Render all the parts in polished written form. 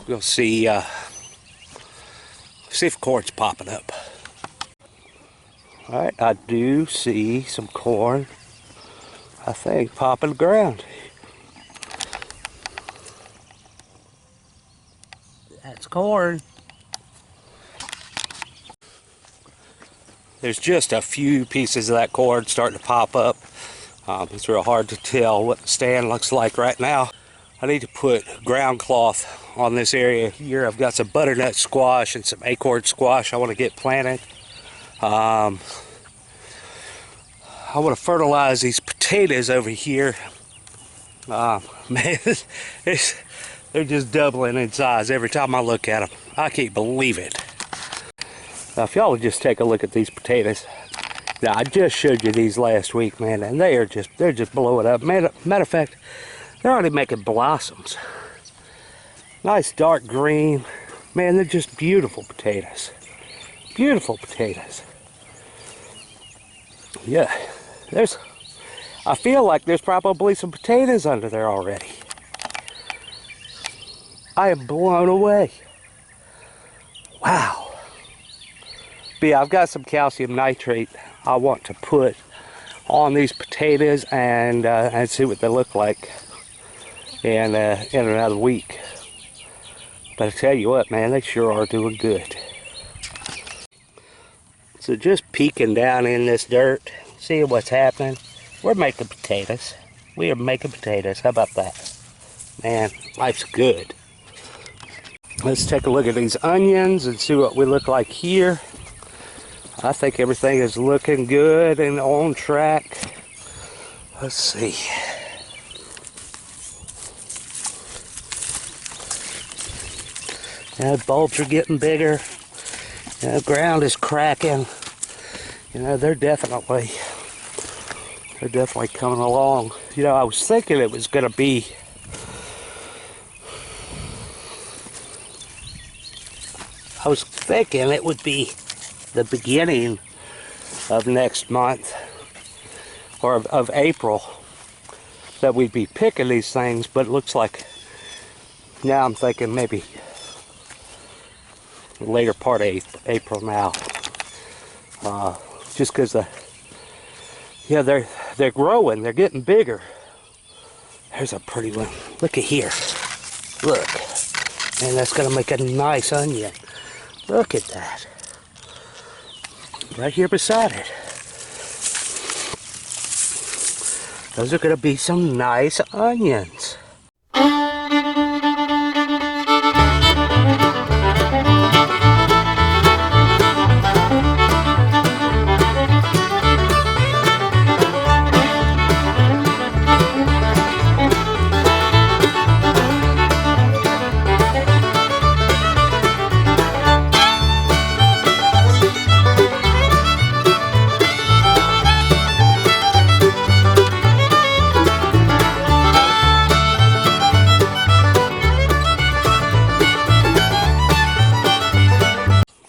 We'll see if corn's popping up. All right, I do see some corn, I think, popping the ground. That's corn. There's just a few pieces of that corn starting to pop up. It's real hard to tell what the stand looks like right now. I need to put ground cloth on this area here. I've got some butternut squash and some acorn squash I want to get planted. I want to fertilize these potatoes over here. Man, they're just doubling in size every time I look at them. I can't believe it. Now, if y'all would just take a look at these potatoes. Now, I just showed you theyese last week, man, and they're just blowing up. Matter of fact, they're already making blossoms. Nice dark green. Man, they're just beautiful potatoes. Beautiful potatoes. Yeah, I feel like there's probably some potatoes under there already. I am blown away. Wow. But yeah, I've got some calcium nitrate I want to put on these potatoes and see what they look like in another week. But I tell you what, man, they sure are doing good. So just peeking down in this dirt, seeing what's happening. We're making potatoes. We are making potatoes. How about that? Man, life's good. Let's take a look at these onions and see what we look like here. I think everything is looking good and on track. Let's see. Bulbs are getting bigger. Ground is cracking. They're definitely coming along. I was thinking it was going to be it would be the beginning of next month or of April that we'd be picking these things, but it looks like now I'm thinking maybe the later part of April now. Just because they're growing, they're getting bigger. There's a pretty one. Look at here. Look. And that's gonna make a nice onion. Look at that. Right here beside it. Those are gonna be some nice onions.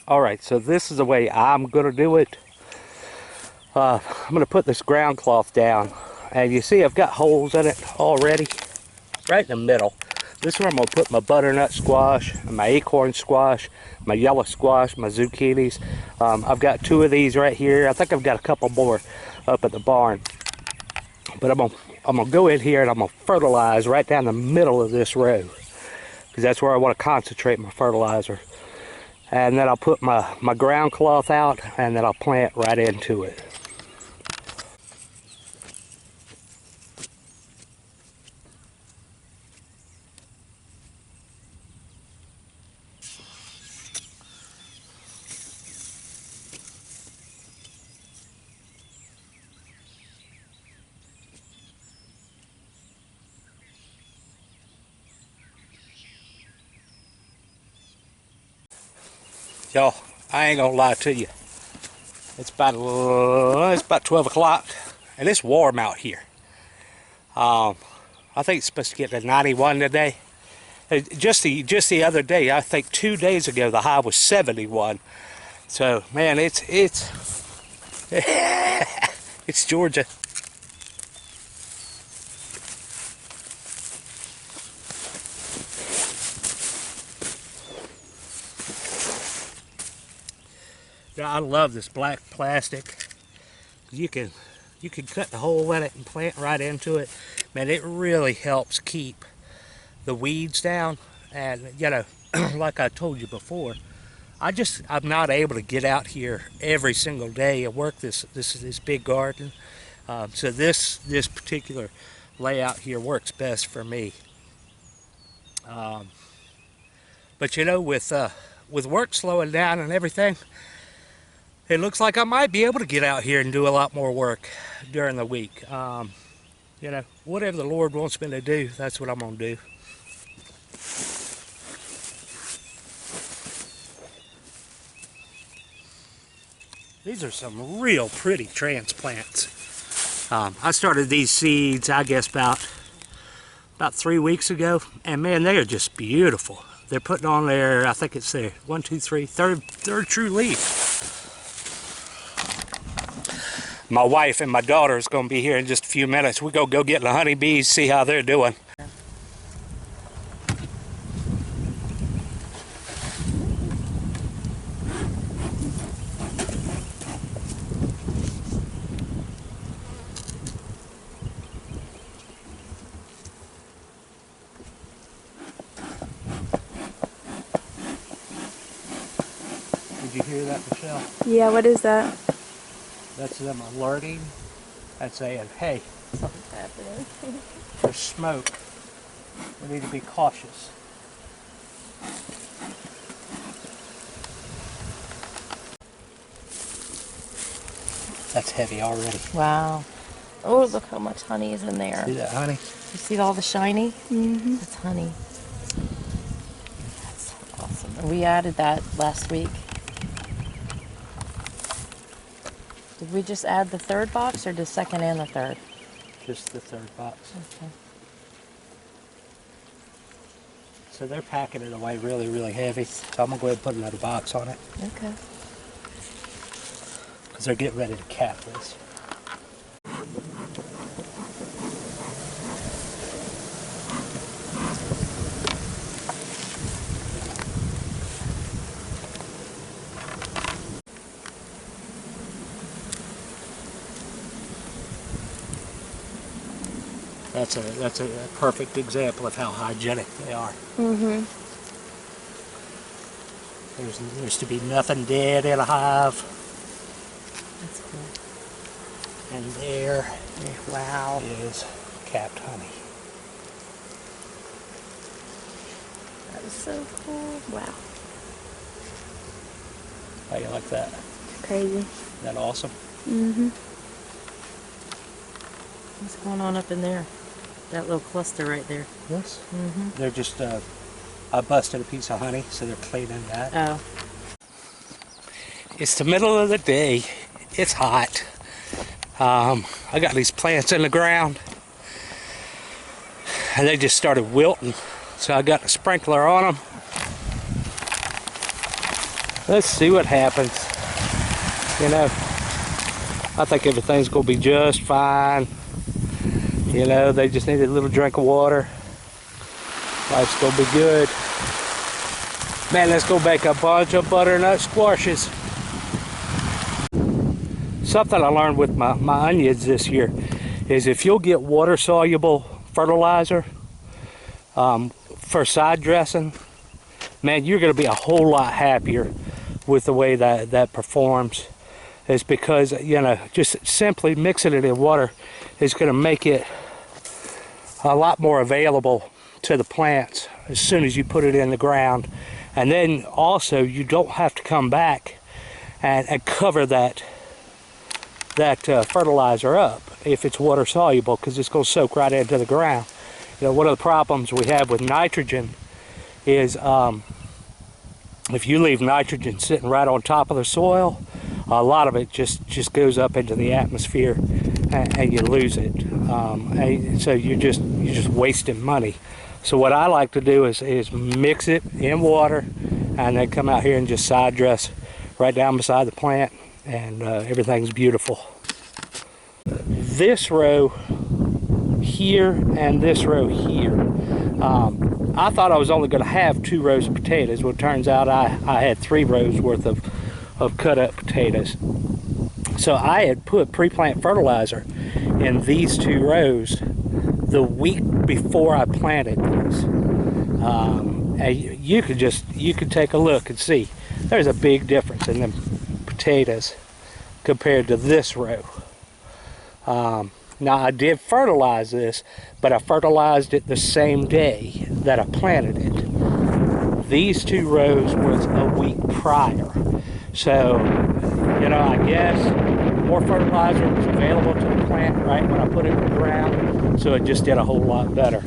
Alright, so this is the way I'm going to do it. I'm going to put this ground cloth down. And you see I've got holes in it already. Right in the middle. This is where I'm going to put my butternut squash, my acorn squash, my yellow squash, my zucchinis. I've got 2 of these right here. I think I've got a couple more up at the barn. But I'm going to go in here and I'm going to fertilize right down the middle of this row. Because that's where I want to concentrate my fertilizer. And then I'll put my ground cloth out and then I'll plant right into it. Y'all, I ain't gonna lie to you. It's about 12 o'clock, and it's warm out here. I think it's supposed to get to 91 today. Just the other day, I think 2 days ago, the high was 71. So, man, it's it's Georgia. I love this black plastic. You can cut the hole in it and plant right into it. Man, it really helps keep the weeds down. And you know, like I told you before, I'm not able to get out here every single day and work this big garden. So this particular layout here works best for me. But you know, with work slowing down and everything, it looks like I might be able to get out here and do a lot more work during the week. You know, whatever the Lord wants me to do, that's what I'm going to do. These are some real pretty transplants. I started these seeds, I guess, about 3 weeks ago, and man, they are just beautiful. They're putting on their, I think it's their third true leaf. My wife and my daughter is going to be here in just a few minutes. We're going to go get the honeybees, see how they're doing. Did you hear that, Michelle? Yeah, what is that? That's them alerting and saying, hey, Something's happening. there's smoke. We need to be cautious. That's heavy already. Wow. Oh, look how much honey is in there. See that honey? You see all the shiny? Mm-hmm. That's honey. That's awesome. And we added that last week. Did we just add the third box or the second and the third? Just the third box. Okay. So they're packing it away really, really heavy. So I'm going to go ahead and put another box on it. Okay. Because they're getting ready to cap this. That's a perfect example of how hygienic they are. Mm-hmm. There's to be nothing dead in a hive. That's cool. And there Wow. is capped honey. That is so cool. Wow. How you like that? Crazy. Isn't that awesome? Mm-hmm. What's going on up in there? That little cluster right there. Yes. Mm-hmm. They're just, I busted a piece of honey, so they're cleaning that. Oh. It's the middle of the day. It's hot. I got these plants in the ground, and they just started wilting. So I got the sprinkler on them. Let's see what happens. You know, I think everything's going to be just fine. You know, they just need a little drink of water. Life's going to be good. Man, let's go make a bunch of butternut squashes. Something I learned with my onions this year is if you'll get water-soluble fertilizer for side dressing, man, you're going to be a whole lot happier with the way that performs. It's because, you know, just simply mixing it in water is going to make it a lot more available to the plants as soon as you put it in the ground. And then also you don't have to come back and cover that fertilizer up if it's water soluble, because it's going to soak right into the ground. You know, one of the problems we have with nitrogen is if you leave nitrogen sitting right on top of the soil, a lot of it just goes up into the atmosphere and you lose it. And so you're just wasting money. So what I like to do is mix it in water and then come out here and just side dress right down beside the plant, and everything's beautiful. This row here and this row here, I thought I was only going to have 2 rows of potatoes. Well, it turns out I had 3 rows worth of of cut up potatoes. So I had put pre-plant fertilizer in these 2 rows the week before I planted these. And you could take a look and see there's a big difference in them potatoes compared to this row. Now I did fertilize this, but I fertilized it the same day that I planted it. These 2 rows was a week prior. So, you know, I guess more fertilizer was available to the plant right when I put it in the ground, so it just did a whole lot better.